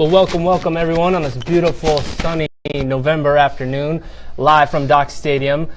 Well, welcome everyone on this beautiful, sunny November afternoon, live from Dock Stadium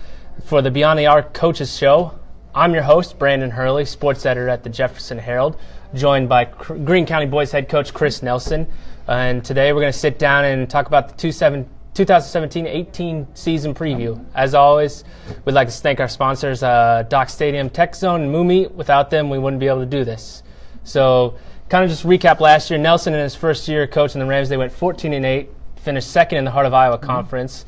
for the Beyond the Arc Coaches Show. I'm your host, Brandon Hurley, sports editor at the Jefferson Herald, joined by Greene County boys head coach Chris Nelson. And today we're going to sit down and talk about the 2017-18 season preview. As always, we'd like to thank our sponsors, Dock Stadium, Tech Zone, and Moomy. Without them, we wouldn't be able to do this. So, kind of just recap last year. Nelson, in his first year coaching the Rams, they went 14-8, finished second in the Heart of Iowa Conference.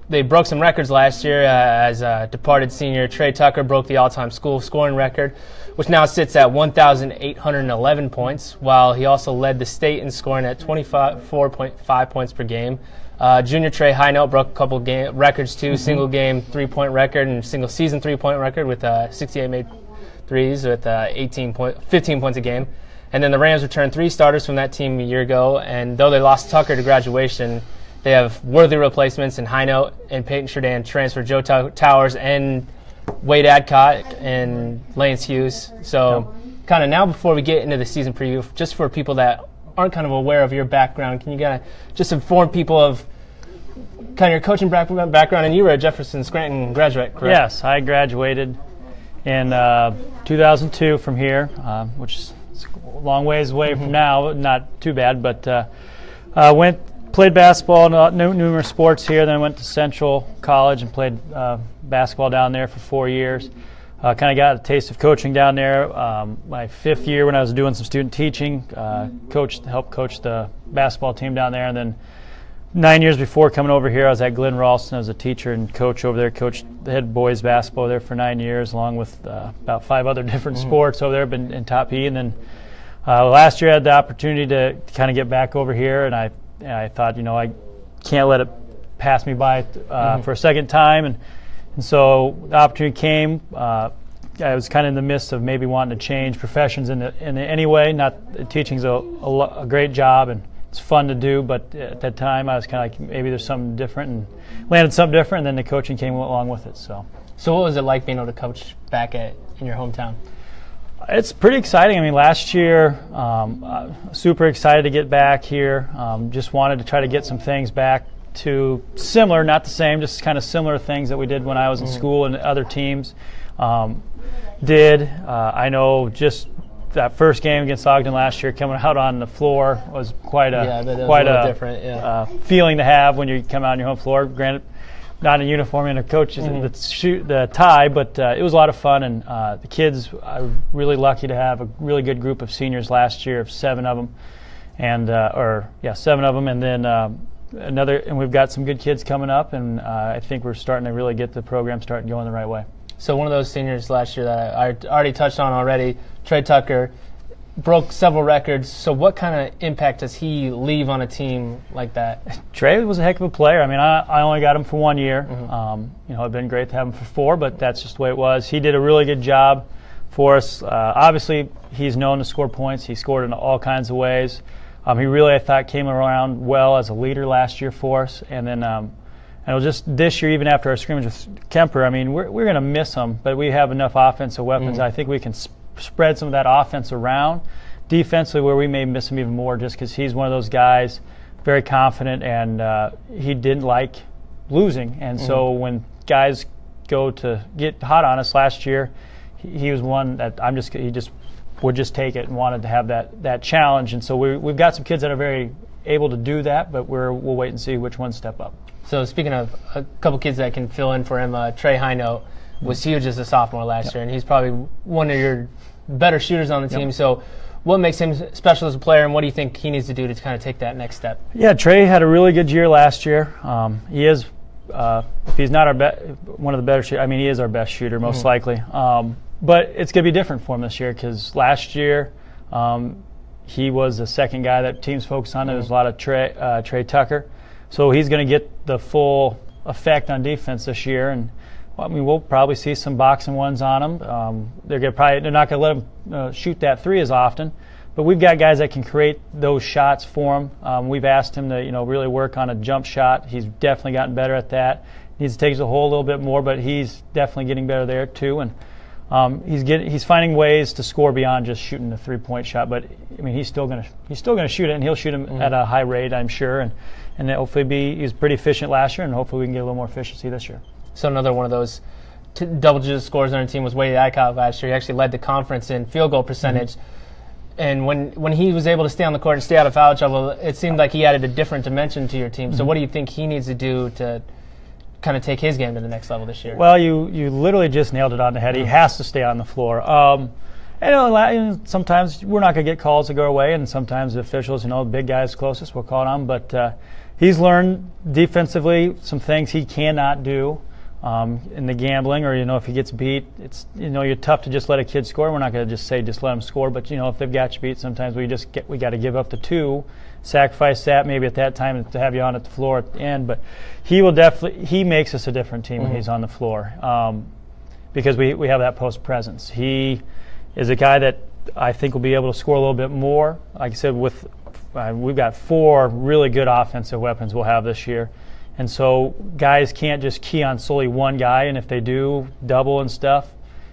They broke some records last year as departed senior Trey Tucker broke the all-time school scoring record, which now sits at 1,811 points, while he also led the state in scoring at 24.5 points per game. Junior Trey Highnote broke a couple records too, single-game three-point record and single-season three-point record with 68 made threes with 15 points a game. And then the Rams returned three starters from that team a year ago, and though they lost Tucker to graduation, they have worthy replacements in Highnote and Peyton Sheridan transferred Joe Towers and Wade Adcock and Lance Hughes. So kind of now before we get into the season preview, just for people that aren't kind of aware of your background, can you kind of just inform people of kind of your coaching background? And you were a Jefferson Scranton graduate, correct? Yes, I graduated in 2002 from here, which is a long ways away from now, not too bad, but played basketball, numerous sports here, then went to Central College and played basketball down there for 4 years. Kind of got a taste of coaching down there. My fifth year when I was doing some student teaching, helped coach the basketball team down there, and then 9 years before coming over here, I was at Glen Ralston as a teacher and coach over there, coached the head boys basketball there for 9 years, along with about 5 other different sports over there, been in top E. And then last year I had the opportunity to kind of get back over here, and I thought, I can't let it pass me by for a second time. And so the opportunity came. I was kind of in the midst of maybe wanting to change professions in any way. Not teaching's a great job, and it's fun to do, but at that time I was kind of like, maybe there's something different, and landed something different, and then the coaching came along with it. So what was it like being able to coach back in your hometown? It's pretty exciting. I mean, last year, super excited to get back here. Just wanted to try to get some things back to similar, not the same, just kind of similar things that we did when I was in school and other teams did. I know just that first game against Ogden last year, coming out on the floor was quite a feeling to have when you come out on your home floor. Granted, not in uniform and a coach the tie, but it was a lot of fun. And the kids, I was really lucky to have a really good group of seniors last year, of 7 of them, and 7 of them, and then and we've got some good kids coming up, and I think we're starting to really get the program starting going the right way. So one of those seniors last year that I already touched on already, Trey Tucker, broke several records. So what kind of impact does he leave on a team like that? Trey was a heck of a player. I mean, I only got him for 1 year. It'd been great to have him for 4, but that's just the way it was. He did a really good job for us. Obviously, he's known to score points. He scored in all kinds of ways. He really, I thought, came around well as a leader last year for us. And then and it was just this year, even after our scrimmage with Kemper, I mean, we're going to miss him, but we have enough offensive weapons. I think we can spread some of that offense around defensively, where we may miss him even more, just because he's one of those guys, very confident, and he didn't like losing. And so when guys go to get hot on us last year, he was one that he just would just take it and wanted to have that challenge. And so we've got some kids that are very able to do that, but we'll wait and see which ones step up. So speaking of a couple kids that can fill in for him, Trey Highnote was huge as a sophomore last year, and he's probably one of your better shooters on the team. So what makes him special as a player, and what do you think he needs to do to kind of take that next step? Yeah, Trey had a really good year last year. He is, if he's not one of the better shooters, I mean, he is our best shooter most likely. But it's going to be different for him this year, because last year he was the second guy that teams focused on. There was a lot of Trey Tucker. So he's going to get the full effect on defense this year, and I mean, we'll probably see some boxing ones on him. They're not going to let him shoot that 3 as often, but we've got guys that can create those shots for him. We've asked him to really work on a jump shot. He's definitely gotten better at that. Needs to take the hole a little bit more, but he's definitely getting better there too. And He's finding ways to score beyond just shooting a 3-point shot. But I mean, he's still gonna shoot it, and he'll shoot them at a high rate, I'm sure, and hopefully he's pretty efficient last year, and hopefully we can get a little more efficiency this year. So another one of those double-digit scores on our team was Wade Icott last year. He actually led the conference in field goal percentage. And when he was able to stay on the court and stay out of foul trouble, it seemed like he added a different dimension to your team. So what do you think he needs to do to kind of take his game to the next level this year? Well, you literally just nailed it on the head. He has to stay on the floor. And sometimes we're not going to get calls to go away, and sometimes the officials, the big guys closest, will call it on. But he's learned defensively some things he cannot do in the gambling, or if he gets beat, it's you're tough to just let a kid score. We're not going to just say just let him score, but if they've got you beat, sometimes we got to give up the 2, sacrifice that maybe at that time to have you on at the floor at the end. But he makes us a different team when he's on the floor, because we have that post presence. He is a guy that I think will be able to score a little bit more. Like I said, we've got 4 really good offensive weapons we'll have this year. And so guys can't just key on solely one guy, and if they do, double and stuff,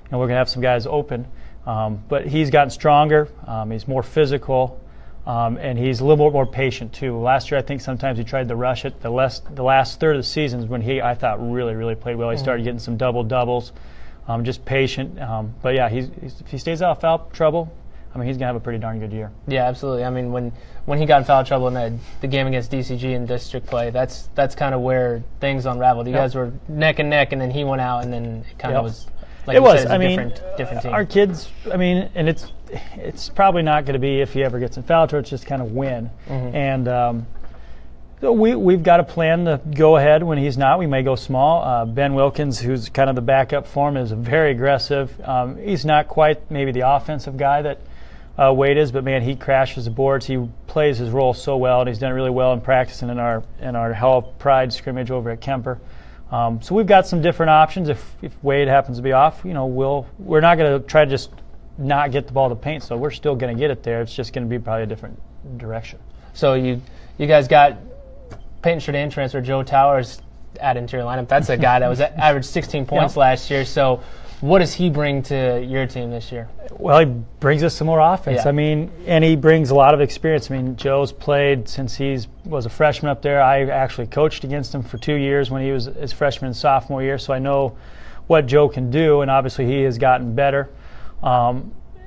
and we're going to have some guys open. But he's gotten stronger. He's more physical, and he's a little more patient too. Last year, I think sometimes he tried to rush it. The last third of the season is when I thought, really, really played well. He started getting some doubles, just patient. But yeah, if he stays out of foul trouble, he's going to have a pretty darn good year. Yeah, absolutely. I mean, when he got in foul trouble in the game against DCG in district play, that's kind of where things unraveled. You guys were neck and neck, and then he went out, and then it kind of was like different team. Our kids, and it's probably not going to be if he ever gets in foul trouble. It's just kind of win. And so we've got a plan to go ahead when he's not. We may go small. Ben Wilkins, who's kind of the backup for him, is very aggressive. He's not quite maybe the offensive guy that Wade is, but man, he crashes the boards. He plays his role so well, and he's done really well in practicing in our Hell of Pride scrimmage over at Kemper. So we've got some different options. If Wade happens to be off, we're not going to try to just not get the ball to paint. So we're still going to get it there. It's just going to be probably a different direction. So you guys got Peyton Sheridan transfer Joe Towers added into your lineup. That's a guy that was averaged 16 points last year. So what does he bring to your team this year? Well, he brings us some more offense. Yeah. And he brings a lot of experience. Joe's played since he was a freshman up there. I actually coached against him for 2 years when he was his freshman and sophomore year, so I know what Joe can do, and obviously he has gotten better.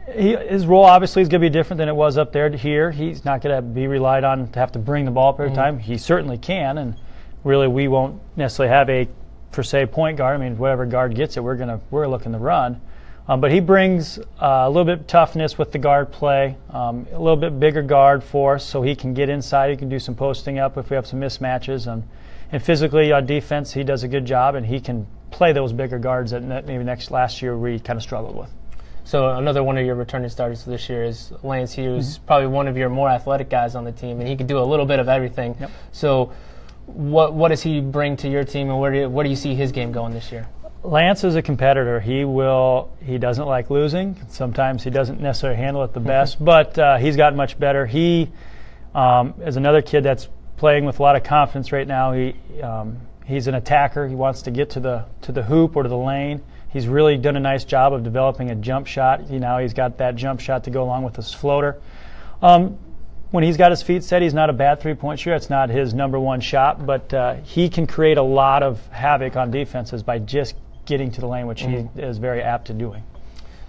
His role obviously is going to be different than it was up there to here. He's not going to be relied on to have to bring the ball up every time. He certainly can, and really we won't necessarily have a per se point guard. Whatever guard gets it, we're looking to run. But he brings a little bit of toughness with the guard play, a little bit bigger guard for us, so he can get inside. He can do some posting up if we have some mismatches. And physically on defense, he does a good job, and he can play those bigger guards that maybe last year we kind of struggled with. So another one of your returning starters this year is Lance Hughes, probably one of your more athletic guys on the team, and he can do a little bit of everything. Yep. So what does he bring to your team, and where do you see his game going this year? Lance is a competitor. He doesn't like losing. Sometimes he doesn't necessarily handle it the best, but he's gotten much better. He is another kid that's playing with a lot of confidence right now. He's an attacker. He wants to get to the hoop or to the lane. He's really done a nice job of developing a jump shot. He's got that jump shot to go along with his floater. When he's got his feet set, he's not a bad three-point shooter. It's not his number one shot, but he can create a lot of havoc on defenses by just getting to the lane, which he is very apt to doing.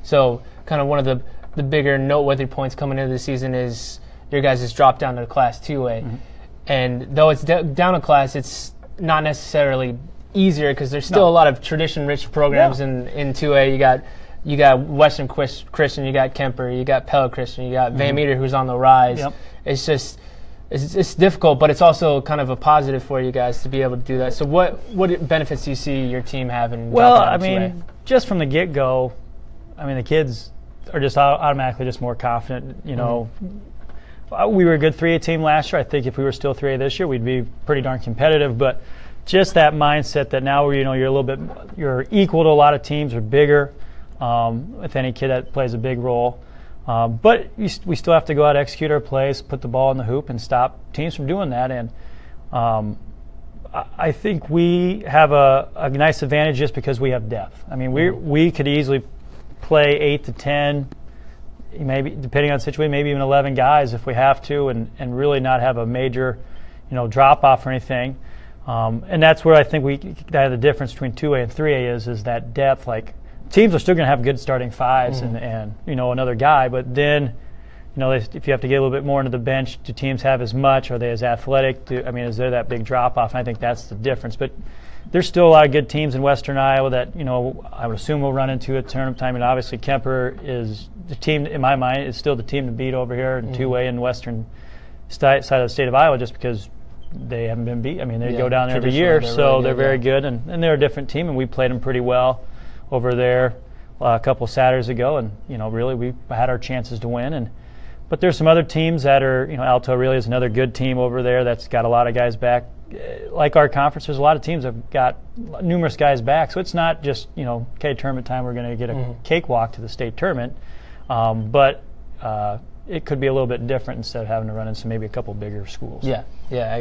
So kind of one of the bigger noteworthy points coming into the season is your guys has dropped down to Class 2A. And though it's down a class, it's not necessarily easier because there's still a lot of tradition-rich programs in 2A. You got Western Christian, you got Kemper, you got Pella Christian, you got Van Meter who's on the rise. Yep. It's just it's difficult, but it's also kind of a positive for you guys to be able to do that. So what benefits do you see your team having? Well, just from the get-go, the kids are just automatically just more confident. We were a good 3A team last year. I think if we were still 3A this year, we'd be pretty darn competitive. But just that mindset that now you're equal to a lot of teams or bigger with any kid that plays a big role. But we still have to go out, execute our plays, put the ball in the hoop, and stop teams from doing that. And I think we have a nice advantage just because we have depth. We could easily play 8 to 10, maybe depending on the situation, maybe even 11 guys if we have to, and really not have a major, drop off or anything. And that's where I think the difference between 2A and 3A is that depth. Like, teams are still going to have good starting fives and another guy, but then if you have to get a little bit more into the bench, do teams have as much? Are they as athletic? Is there that big drop off? And I think that's the difference. But there's still a lot of good teams in Western Iowa that I would assume we'll run into at tournament time. And obviously Kemper is the team, in my mind, is still the team to beat over here in 2A in Western side of the state of Iowa, just because they haven't been beat. They go down there every year, so they're very good, and they're a different team, and we played them pretty well over there a couple Saturdays ago, and really we had our chances to win. But there's some other teams that are, Alto really is another good team over there that's got a lot of guys back. Like our conference, there's a lot of teams that have got numerous guys back, so it's not just tournament time, we're going to get a cakewalk to the state tournament, but it could be a little bit different instead of having to run into maybe a couple bigger schools. Yeah,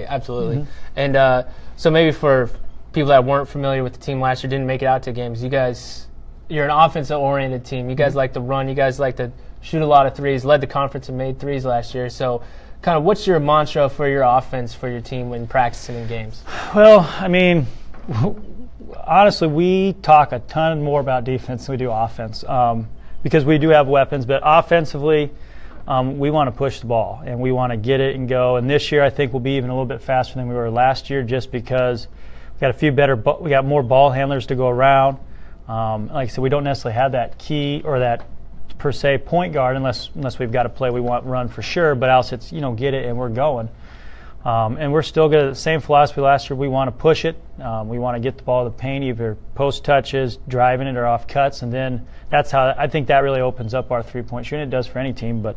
absolutely. And so maybe for people that weren't familiar with the team last year, didn't make it out to games, you're an offensive-oriented team. You guys like to run. You guys like to shoot a lot of threes, led the conference and made threes last year. So kind of what's your mantra for your offense for your team when practicing in games? Well, honestly, we talk a ton more about defense than we do offense because we do have weapons. But offensively, we want to push the ball, and we want to get it and go. And this year I think we'll be even a little bit faster than we were last year just because we got more ball handlers to go around. Like I said, we don't necessarily have that key or that per se point guard unless we've got a play we want run for sure, but else it's get it and we're going. And we're still good at the same philosophy last year. We want to push it. We want to get the ball to the paint, either post touches, driving it, or off cuts, and then that's how I think that really opens up our three-point shooting. It does for any team, but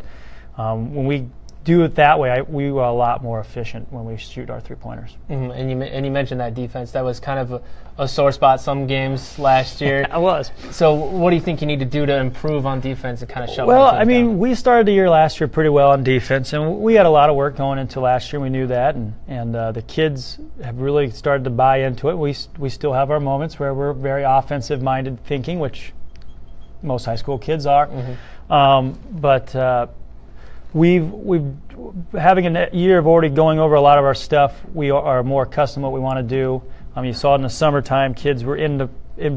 when we do it that way, we were a lot more efficient when we shoot our three-pointers. And you mentioned that defense. That was kind of a sore spot some games last year. It was. So what do you think you need to do to improve on defense and kind of shut Well, down? we started the year last year pretty well on defense, and we had a lot of work going into last year. We knew that, and the kids have really started to buy into it. We still have our moments where we're very offensive-minded thinking, which most high school kids are. But we've having a year of already going over a lot of our stuff. We are more accustomed to what we want to do. You saw it in the summertime, kids were in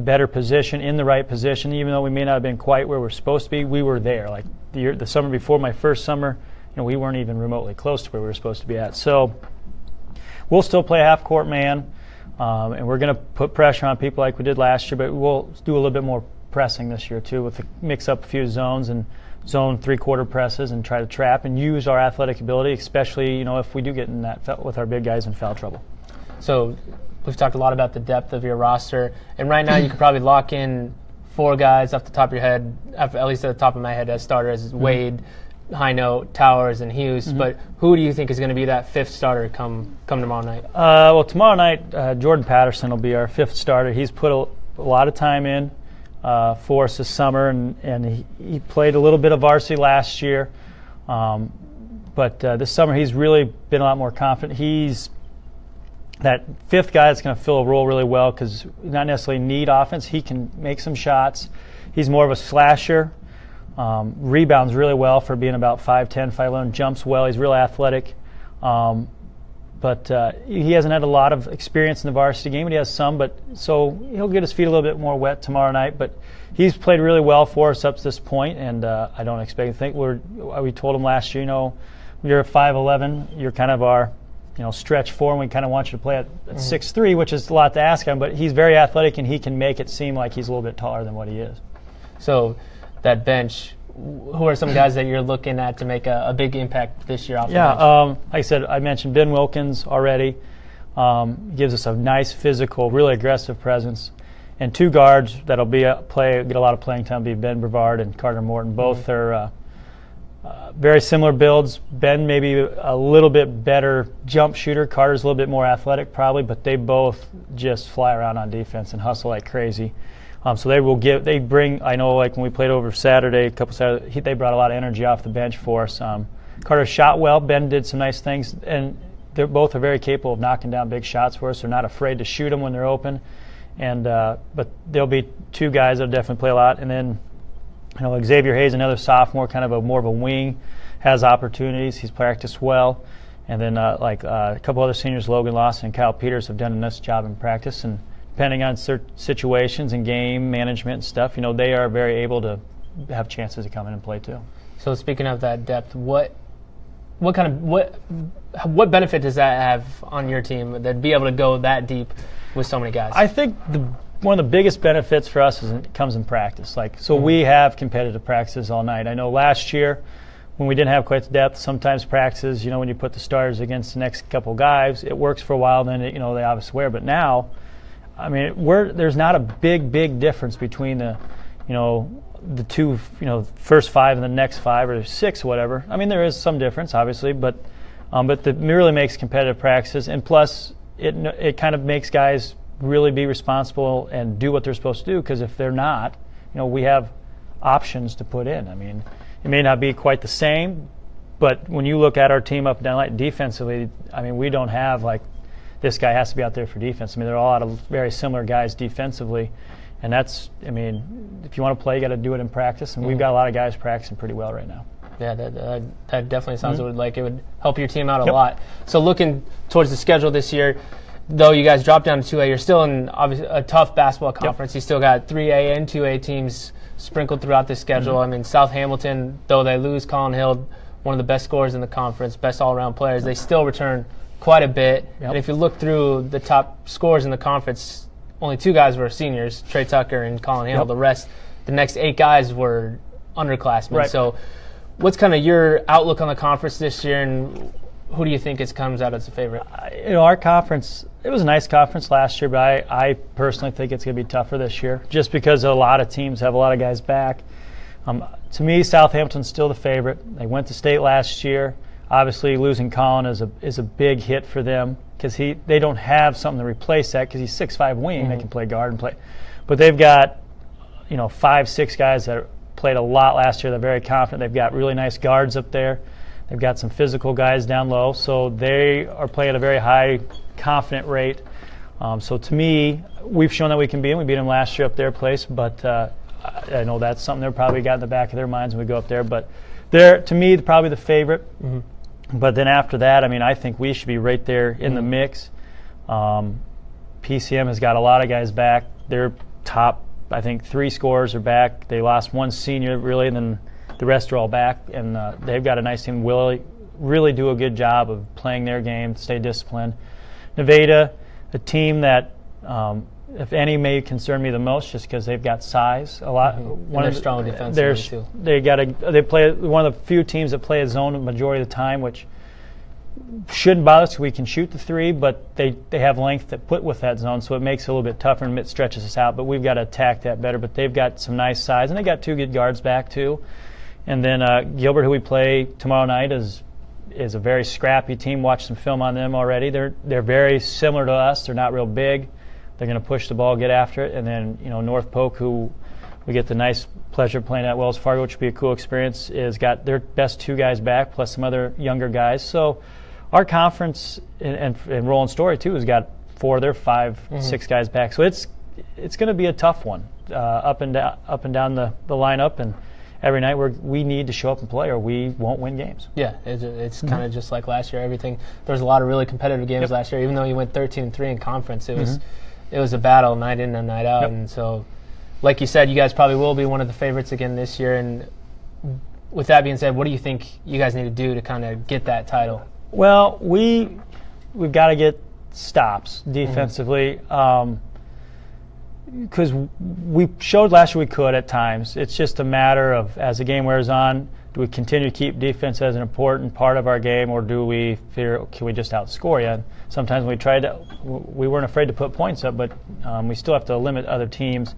better position, in the right position, even though we may not have been quite where we're supposed to be. We were there. Like the summer before my first summer, we weren't even remotely close to where we were supposed to be at. So we'll still play half-court man, and we're going to put pressure on people like we did last year, but we'll do a little bit more pressing this year too, with mix up a few zones and zone three-quarter presses and try to trap and use our athletic ability, especially if we do get in that with our big guys in foul trouble. So we've talked a lot about the depth of your roster, and right now you could probably lock in 4 guys off the top of your head, at least at the top of my head as starters: Wade, High Note, Towers, and Hughes. But who do you think is going to be that 5th starter come tomorrow night? Well, tomorrow night Jordan Patterson will be our 5th starter. He's put a lot of time in for us this summer, and he played a little bit of varsity last year, but this summer he's really been a lot more confident. He's that 5th guy that's going to fill a role really well because not necessarily need offense. He can make some shots. He's more of a slasher, rebounds really well for being about 5'10", 5'11", jumps well. He's real athletic. But he hasn't had a lot of experience in the varsity game, but he has some. So he'll get his feet a little bit more wet tomorrow night. But he's played really well for us up to this point, and I don't expect anything. We told him last year, you're 5'11", you're kind of our stretch 4, and we kind of want you to play at 6'3", which is a lot to ask him. But he's very athletic, and he can make it seem like he's a little bit taller than what he is. So that bench, who are some guys that you're looking at to make a big impact this year off the bench? Like I said, I mentioned Ben Wilkins already. Gives us a nice physical, really aggressive presence. And 2 guards that'll get a lot of playing time will be Ben Brevard and Carter Morton. Both are very similar builds. Ben maybe a little bit better jump shooter. Carter's a little bit more athletic probably, but they both just fly around on defense and hustle like crazy. So they bring, I know like when we played over Saturday, they brought a lot of energy off the bench for us. Carter shot well. Ben did some nice things, and they both are very capable of knocking down big shots for us. They're not afraid to shoot them when they're open. But there'll be 2 guys that'll definitely play a lot. And then Xavier Hayes, another sophomore, kind of more of a wing, has opportunities. He's practiced well. And then a couple other seniors, Logan Lawson and Kyle Peters, have done a nice job in practice. And depending on certain situations and game management and stuff, they are very able to have chances to come in and play too. So speaking of that depth, what benefit does that have on your team, that be able to go that deep with so many guys? I think one of the biggest benefits for us comes in practice. We have competitive practices all night. I know last year when we didn't have quite the depth, sometimes practices, when you put the starters against the next couple guys, it works for a while, then they obviously wear. But now, there's not a big difference between the two, first 5 and the next 5 or 6 or whatever. There is some difference, obviously, but it really makes competitive practices, and plus it kind of makes guys really be responsible and do what they're supposed to do, because if they're not, we have options to put in. It may not be quite the same, but when you look at our team up and down defensively, we don't have this guy has to be out there for defense. They're all out of very similar guys defensively, and that's, if you want to play, you got to do it in practice, and we've got a lot of guys practicing pretty well right now. Yeah, that definitely sounds like it would help your team out a lot. So looking towards the schedule this year, though you guys dropped down to 2A, you're still in obviously a tough basketball conference. You still got 3A and 2A teams sprinkled throughout the schedule. South Hamilton, though they lose Colin Hill, one of the best scorers in the conference, best all-around players, they still return quite a bit. And if you look through the top scorers in the conference, only 2 guys were seniors, Trey Tucker and Colin Hill. The rest, the next 8 guys were underclassmen. Right. So what's kind of your outlook on the conference this year, and who do you think comes out as a favorite? Our conference, it was a nice conference last year, but I personally think it's going to be tougher this year, just because a lot of teams have a lot of guys back. To me, Southampton's still the favorite. They went to state last year. Obviously, losing Colin is a big hit for them, because they don't have something to replace that, because he's 6'5" wing. They can play guard and play. But they've got 5, 6 guys that played a lot last year. They're very confident. They've got really nice guards up there. They've got some physical guys down low, so they are playing at a very high, confident rate. So to me, we've shown that we can beat them. We beat them last year up their place, but I know that's something they've probably got in the back of their minds when we go up there. But they're, to me, probably the favorite. But then after that, I think we should be right there in the mix. PCM has got a lot of guys back. Their top, I think, 3 scorers are back. They lost 1 senior, really, and then the rest are all back, and they've got a nice team. Really do a good job of playing their game, stay disciplined. Nevada, a team that, if any, may concern me the most, just because they've got size a lot. They're strong defensively too. They play one of the few teams that play a zone the majority of the time, which shouldn't bother us. We can shoot the 3, but they have length that put with that zone, so it makes it a little bit tougher and it stretches us out. But we've got to attack that better. But they've got some nice size, and they got 2 good guards back too. And then Gilbert, who we play tomorrow night, is a very scrappy team. Watched some film on them already. They're very similar to us. They're not real big. They're going to push the ball, get after it. And then North Polk, who we get the nice pleasure of playing at Wells Fargo, which would be a cool experience, is got their best 2 guys back, plus some other younger guys. So our conference and Roland Story too has got 4 of their 5, 6 guys back. So it's going to be a tough one, up and down the lineup, and every night we need to show up and play, or we won't win games. Yeah, it's kind of just like last year. There was a lot of really competitive games last year. Even though you went 13-3 in conference, it was a battle night in and night out. And so, like you said, you guys probably will be one of the favorites again this year. And with that being said, what do you think you guys need to do to kind of get that title? Well, we've got to get stops defensively. Because we showed last year we could at times. It's just a matter of, as the game wears on, do we continue to keep defense as an important part of our game, or do we fear, can we just outscore you? And sometimes we weren't afraid to put points up, but we still have to limit other teams.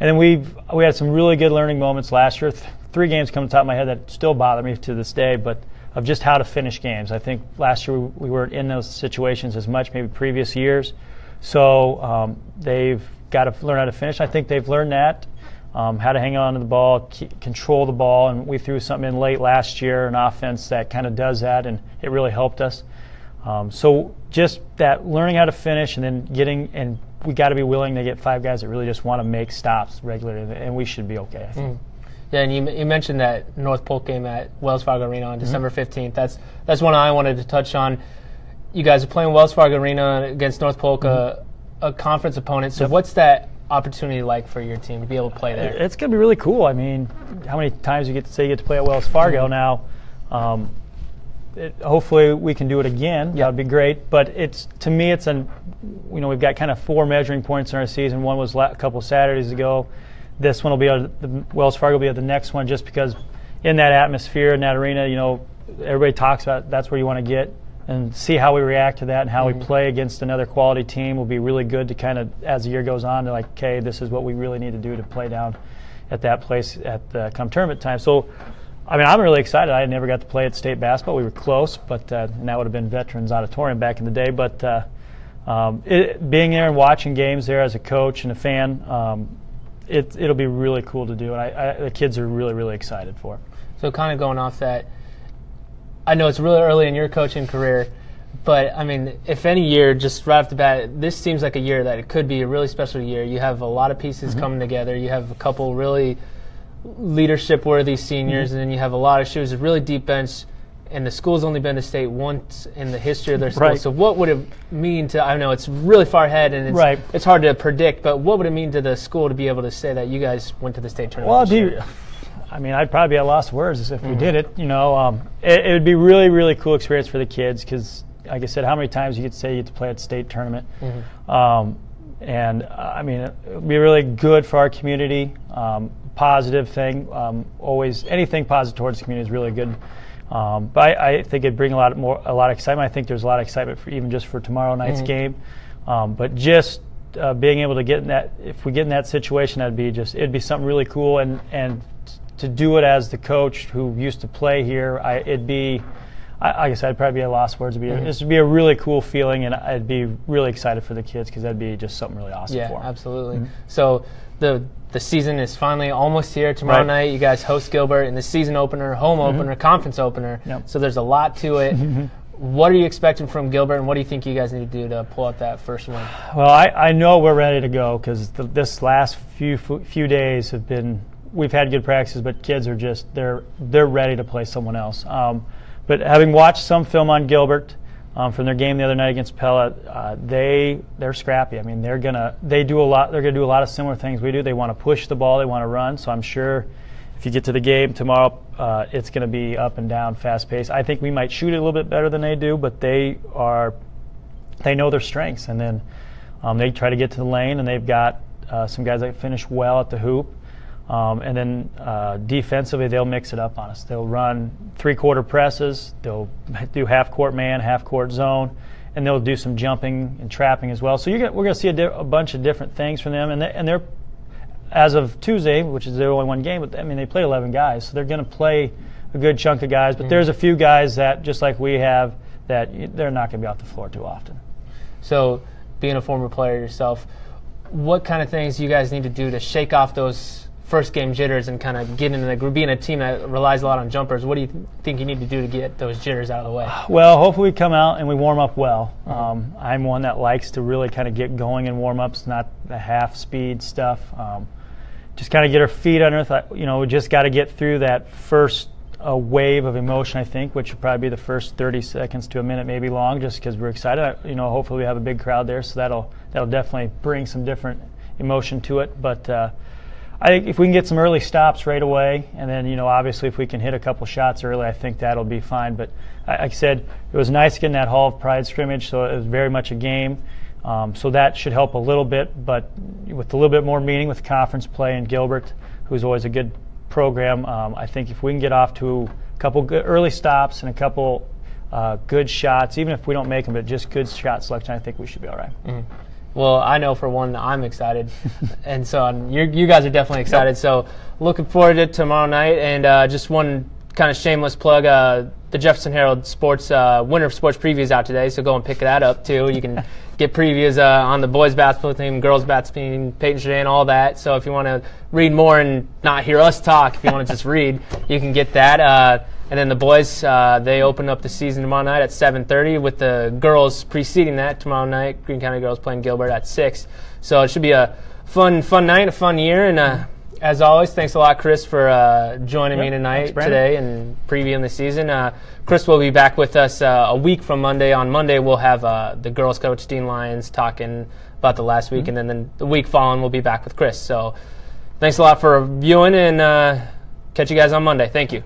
And then we had some really good learning moments last year. 3 games come to the top of my head that still bother me to this day, but of just how to finish games. I think last year we weren't in those situations as much, maybe previous years. So they've got to learn how to finish. I think they've learned that, how to hang on to the ball, control the ball, and we threw something in late last year, an offense that kind of does that, and it really helped us. So just that learning how to finish, and then and we got to be willing to get 5 guys that really just want to make stops regularly, and we should be okay, I think. Yeah, and you mentioned that North Polk game at Wells Fargo Arena on December 15th. That's one I wanted to touch on. You guys are playing Wells Fargo Arena against North Polk, a conference opponent. So what's that opportunity like for your team to be able to play there? It's going to be really cool. I mean, how many times you get to say you get to play at Wells Fargo now? Hopefully we can do it again. That would be great. But to me, we've got kind of 4 measuring points in our season. One was a couple Saturdays ago. This one will be the Wells Fargo will be the next one, just because in that atmosphere, in that arena, everybody talks about that's where you want to get, and see how we react to that and how we play against another quality team will be really good to kind of, as the year goes on, to okay, this is what we really need to do to play down at that place come tournament time. So, I mean, I'm really excited. I never got to play at state basketball. We were close, but and that would have been Veterans Auditorium back in the day. But being there and watching games there as a coach and a fan, it'll be really cool to do, and the kids are really, really excited for it. So kind of going off that, I know it's really early in your coaching career, but, I mean, if any year, just right off the bat, this seems like a year that it could be a really special year. You have a lot of pieces coming together. You have a couple really leadership-worthy seniors, and then you have a lot of shoes, a really deep bench, and the school's only been to state once in the history of their school. Right. So what would it mean to, I know it's really far ahead and it's hard to predict, but what would it mean to the school to be able to say that you guys went to the state tournament this year? I mean, I'd probably be at lost words if we did it. It would be really, really cool experience for the kids because, like I said, how many times you get to say you get to play at the state tournament? And, I mean, it would be really good for our community, positive thing. Always anything positive towards the community is really good. But I think it'd bring a lot of excitement. I think there's a lot of excitement even just for tomorrow night's game. But just being able to get in that, if we get in that situation, it'd be something really cool. And to do it as the coach who used to play here, it'd be, like I said, I'd probably be at lost words. This would be a really cool feeling, and I'd be really excited for the kids because that'd be just something really awesome for them. Yeah, absolutely. So the season is finally almost here. Tomorrow night, you guys host Gilbert in the season opener, home opener, conference opener. So there's a lot to it. What are you expecting from Gilbert, and what do you think you guys need to do to pull out that first win? Well, I know we're ready to go because this last few days have been. We've had good practices, but kids are just they're ready to play someone else. But having watched some film on Gilbert from their game the other night against Pella, they're scrappy. I mean, they're gonna do a lot of similar things we do. They want to push the ball, they want to run. So I'm sure if you get to the game tomorrow, it's going to be up and down, fast paced. I think we might shoot it a little bit better than they do, but they know their strengths, and then they try to get to the lane, and they've got some guys that finish well at the hoop. And then defensively, they'll mix it up on us. They'll run 3-quarter presses. They'll do half-court man, half-court zone, and they'll do some jumping and trapping as well. So we're going to see a bunch of different things from them. And they're as of Tuesday, which is their only one game, but I mean they play 11 guys, so they're going to play a good chunk of guys. But there's a few guys that, just like we have, that they're not going to be off the floor too often. So, being a former player yourself, what kind of things do you guys need to do to shake off those first game jitters and kind of get into the group? Being a team that relies a lot on jumpers, what do you think you need to do to get those jitters out of the way? Well, hopefully we come out and we warm up well. I'm one that likes to really kind of get going in warm-ups, not the half-speed stuff. Just kind of get our feet underneath. We just got to get through that first wave of emotion, I think, which would probably be the first 30 seconds to a minute, maybe long, just because we're excited. Hopefully we have a big crowd there, so that'll definitely bring some different emotion to it. But I think if we can get some early stops right away, and then obviously if we can hit a couple shots early, I think that'll be fine. But like I said, it was nice getting that Hall of Pride scrimmage, so it was very much a game. So that should help a little bit, but with a little bit more meaning with conference play in Gilbert, who's always a good program, I think if we can get off to a couple good early stops and a couple good shots, even if we don't make them, but just good shot selection, I think we should be all right. Well, I know for one, I'm excited, and so you guys are definitely excited. Yep. So looking forward to tomorrow night, and just one kind of shameless plug, the Jefferson Herald Sports Winter Sports Preview is out today, so go and pick that up too. You can get previews on the boys basketball team, girls basketball team, Peyton Shanahan, all that. So if you want to read more and not hear us talk, if you want to just read, you can get that. And then the boys, they open up the season tomorrow night at 7:30 with the girls preceding that tomorrow night. Greene County girls playing Gilbert at 6. So it should be a fun night, a fun year, and As always, thanks a lot, Chris, for joining me Thanks, today and previewing the season. Chris will be back with us a week from Monday. On Monday, we'll have the girls coach, Dean Lyons, talking about the last week, and then the week following, we'll be back with Chris. So thanks a lot for viewing, and catch you guys on Monday. Thank you.